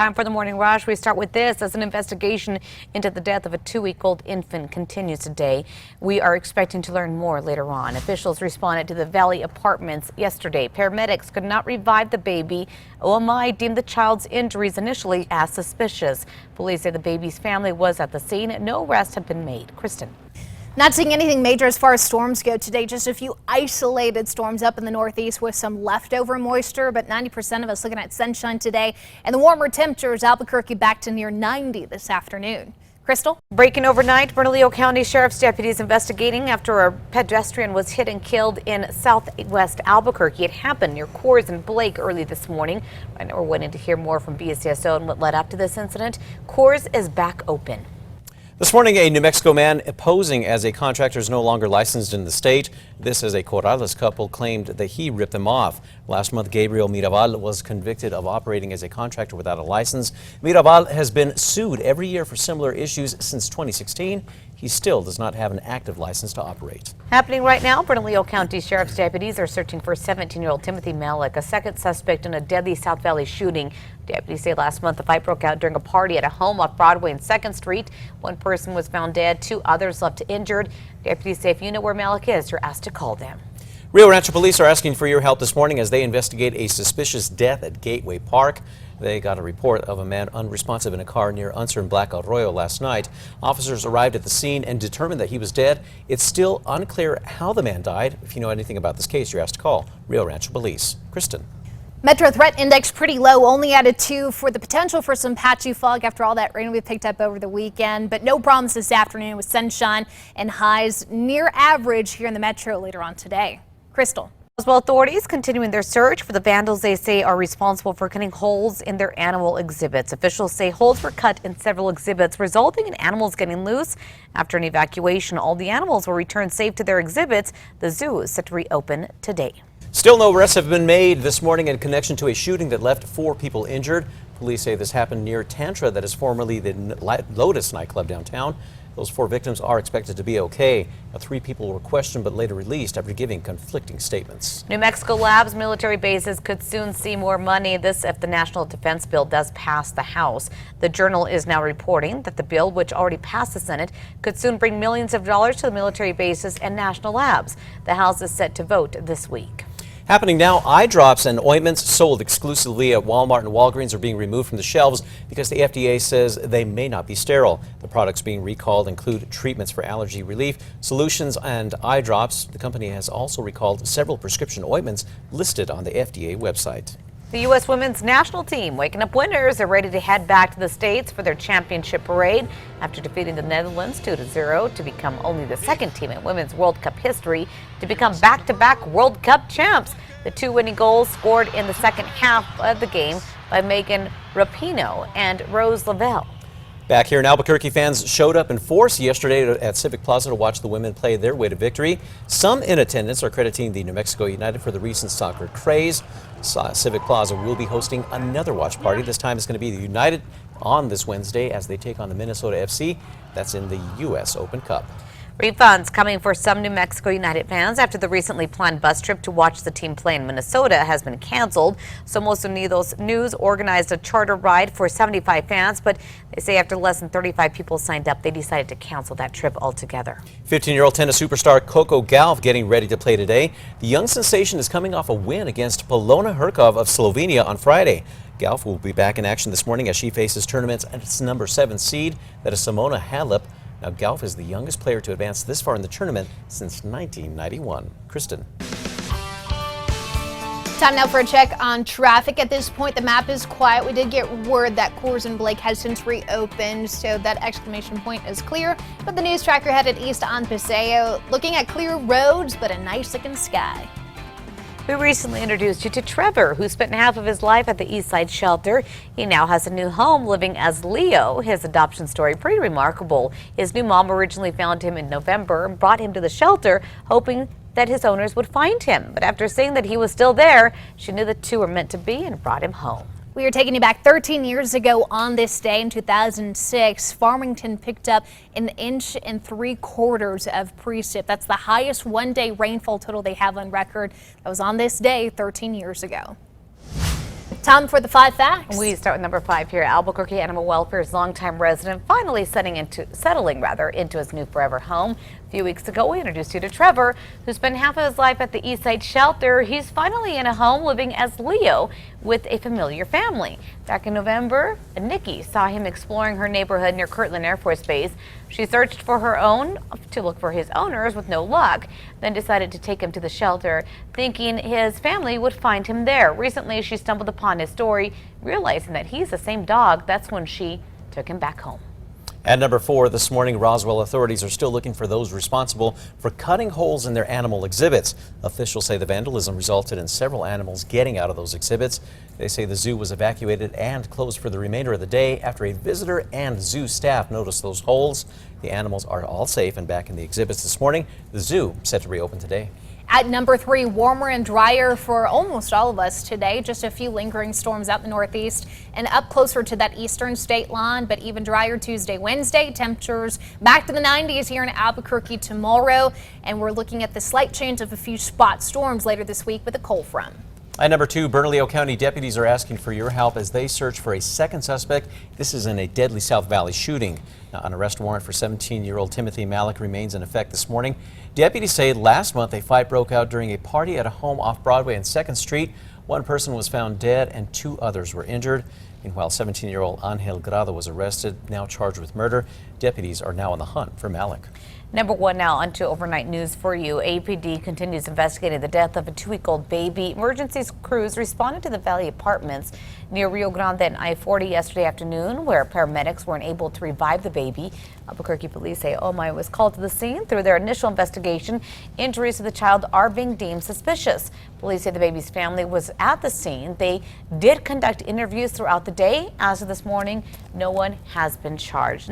Time for the Morning Rush. We start with this as an investigation into the death of a 2-week-old infant continues today. We are expecting to learn more later on. Officials responded to the Valley Apartments yesterday. Paramedics could not revive the baby. OMI deemed the child's injuries initially as suspicious. Police say the baby's family was at the scene. No arrests have been made. Kristen. Not seeing anything major as far as storms go today. Just a few isolated storms up in the northeast with some leftover moisture, but 90% of us looking at sunshine today. And the warmer temperatures, Albuquerque back to near 90 this afternoon. Crystal? Breaking overnight, Bernalillo County Sheriff's deputies investigating after a pedestrian was hit and killed in southwest Albuquerque. It happened near Coors and Blake early this morning. Right now we're waiting to hear more from BSCSO and what led up to this incident. Coors is back open. This morning, a New Mexico man posing as a contractor is no longer licensed in the state. This as a Corrales couple claimed that he ripped them off. Last month, Gabriel Mirabal was convicted of operating as a contractor without a license. Mirabal has been sued every year for similar issues since 2016. He still does not have an active license to operate. Happening right now, Bernalillo County Sheriff's deputies are searching for 17-year-old Timothy Malik, a second suspect in a deadly South Valley shooting. Deputies say last month a fight broke out during a party at a home off Broadway and 2nd Street. One person was found dead, 2 others left injured. Deputies say if you know where Malik is, you're asked to call them. Rio Rancho police are asking for your help this morning as they investigate a suspicious death at Gateway Park. They got a report of a man unresponsive in a car near Unser and Black Arroyo last night. Officers arrived at the scene and determined that he was dead. It's still unclear how the man died. If you know anything about this case, you're asked to call Rio Rancho Police. Kristen. Metro threat index pretty low, only at a 2 for the potential for some patchy fog after all that rain we picked up over the weekend. But no problems this afternoon with sunshine and highs near average here in the metro later on today. Crystal. Well, authorities continuing their search for the vandals they say are responsible for cutting holes in their animal exhibits. Officials say holes were cut in several exhibits, resulting in animals getting loose. After an evacuation, all the animals were returned safe to their exhibits. The zoo is set to reopen today. Still no arrests have been made this morning in connection to a shooting that left 4 people injured. Police say this happened near Tantra, that is formerly the Lotus nightclub downtown. Those 4 victims are expected to be okay. 3 people were questioned but later released after giving conflicting statements. New Mexico labs, military bases could soon see more money. This if the National Defense Bill does pass the House. The Journal is now reporting that the bill, which already passed the Senate, could soon bring millions of dollars to the military bases and national labs. The House is set to vote this week. Happening now, eye drops and ointments sold exclusively at Walmart and Walgreens are being removed from the shelves because the FDA says they may not be sterile. The products being recalled include treatments for allergy relief, solutions, and eye drops. The company has also recalled several prescription ointments listed on the FDA website. The U.S. women's national team waking up winners are ready to head back to the States for their championship parade after defeating the Netherlands 2-0 to become only the 2nd team in women's World Cup history to become back-to-back World Cup champs. The 2 winning goals scored in the second half of the game by Megan Rapinoe and Rose Lavelle. Back here in Albuquerque, fans showed up in force yesterday at Civic Plaza to watch the women play their way to victory. Some in attendance are crediting the New Mexico United for the recent soccer craze. Civic Plaza will be hosting another watch party. This time it's going to be the United on this Wednesday as they take on the Minnesota FC. That's in the U.S. Open Cup. Refunds coming for some New Mexico United fans after the recently planned bus trip to watch the team play in Minnesota has been canceled. Somos Unidos News organized a charter ride for 75 fans, but they say after less than 35 people signed up, they decided to cancel that trip altogether. 15-year-old tennis superstar Coco Gauff getting ready to play today. The young sensation is coming off a win against Polona Herkov of Slovenia on Friday. Gauff will be back in action this morning as she faces tournaments at its number 7 seed, that is Simona Halep. Now, Gauff is the youngest player to advance this far in the tournament since 1991. Kristen. Time now for a check on traffic. At this point, the map is quiet. We did get word that Coors and Blake has since reopened, so that exclamation point is clear. But the news tracker headed east on Paseo, looking at clear roads, but a nice looking sky. We recently introduced you to Trevor, who spent half of his life at the Eastside shelter. He now has a new home living as Leo. His adoption story pretty remarkable. His new mom originally found him in November and brought him to the shelter, hoping that his owners would find him. But after seeing that he was still there, she knew the 2 were meant to be and brought him home. We are taking you back 13 years ago on this day in 2006. Farmington picked up 1 3/4 inches of precip. That's the highest one-day rainfall total they have on record. That was on this day 13 years ago. Time for the 5 facts. We start with number 5 here. Albuquerque Animal Welfare's longtime resident finally settling into his new forever home. A few weeks ago, we introduced you to Trevor, who spent half of his life at the Eastside shelter. He's finally in a home living as Leo with a familiar family. Back in November, Nikki saw him exploring her neighborhood near Kirtland Air Force Base. She searched for her own to look for his owners with no luck, then decided to take him to the shelter, thinking his family would find him there. Recently, she stumbled upon his story, realizing that he's the same dog. That's when she took him back home. At number 4 this morning, Roswell authorities are still looking for those responsible for cutting holes in their animal exhibits. Officials say the vandalism resulted in several animals getting out of those exhibits. They say the zoo was evacuated and closed for the remainder of the day after a visitor and zoo staff noticed those holes. The animals are all safe and back in the exhibits this morning. The zoo set to reopen today. At number 3, warmer and drier for almost all of us today. Just a few lingering storms out in the northeast and up closer to that eastern state line, but even drier Tuesday, Wednesday. Temperatures back to the 90s here in Albuquerque tomorrow. And we're looking at the slight chance of a few spot storms later this week with a cold front. At number 2, Bernalillo County deputies are asking for your help as they search for a second suspect. This is in a deadly South Valley shooting. Now, an arrest warrant for 17-year-old Timothy Malik remains in effect this morning. Deputies say last month a fight broke out during a party at a home off Broadway and 2nd Street. One person was found dead and 2 others were injured. Meanwhile, 17-year-old Angel Grado was arrested, now charged with murder. Deputies are now on the hunt for Malik. Number 1 now, onto overnight news for you. APD continues investigating the death of a 2-week-old baby. Emergency crews responded to the Valley Apartments near Rio Grande and I-40 yesterday afternoon, where paramedics weren't able to revive the baby. Albuquerque police say Omai was called to the scene. Through their initial investigation, injuries to the child are being deemed suspicious. Police say the baby's family was at the scene. They did conduct interviews throughout the day. As of this morning, no one has been charged.